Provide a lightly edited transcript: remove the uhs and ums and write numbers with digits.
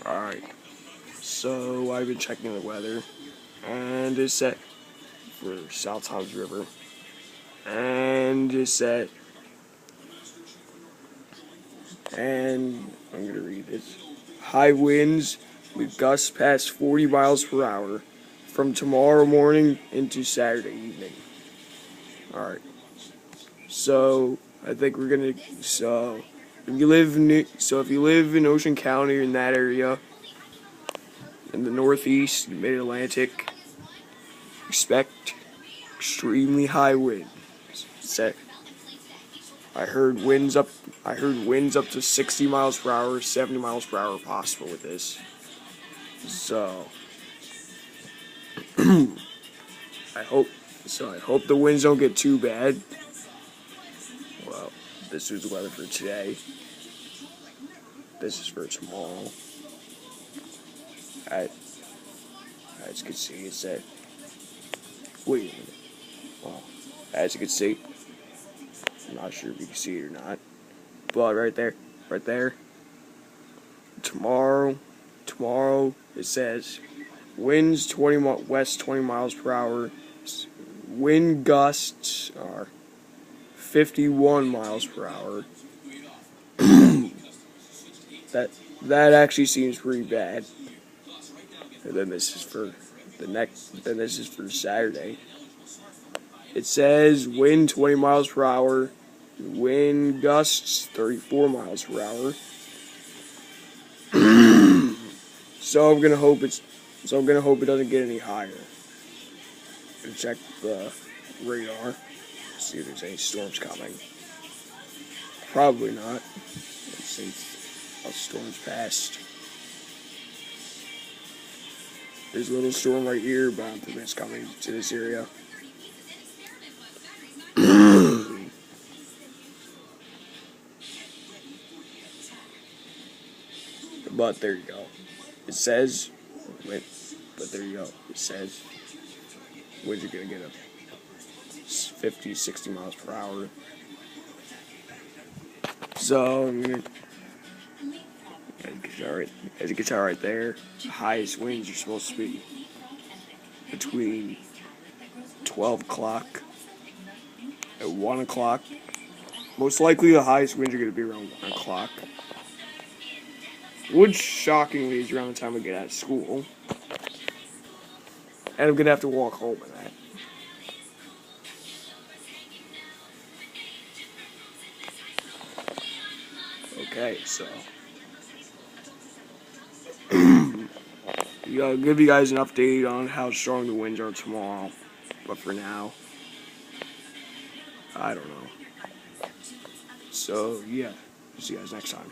Alright, so I've been checking the weather, and it's set for South Tom's River, and it's set, and I'm going to read this. High winds with gusts past 40 miles per hour from tomorrow morning into Saturday evening. Alright, so I think we're going to, if you live in Ocean County or in that area, in the Northeast, Mid-Atlantic, expect extremely high winds. I heard winds up to 60 miles per hour, 70 miles per hour possible with this. So I hope the winds don't get too bad. Well, this is the weather for today. This is for tomorrow. As you can see, it said, wait a minute. Well, as you can see, I'm not sure if you can see it or not, but right there, tomorrow, it says, winds west 20 miles per hour, wind gusts are 51 miles per hour. That actually seems pretty bad. And then this is for Saturday. It says wind 20 miles per hour, wind gusts 34 miles per hour. So I'm gonna hope it doesn't get any higher. Gonna check the radar, see if there's any storms coming. Probably not. Let's see how storms passed. There's a little storm right here, but I don't think it's coming to this area. But there you go. It says, it says winds are going to get up 50, 60 miles per hour. So, as you can tell right there, the highest winds are supposed to be between 12 o'clock and 1 o'clock. Most likely the highest winds are going to be around 1 o'clock. Which, shockingly, is around the time I get out of school. And I'm going to have to walk home in that. Okay, so I'll give you guys an update on how strong the winds are tomorrow. But for now, I don't know. So, yeah, see you guys next time.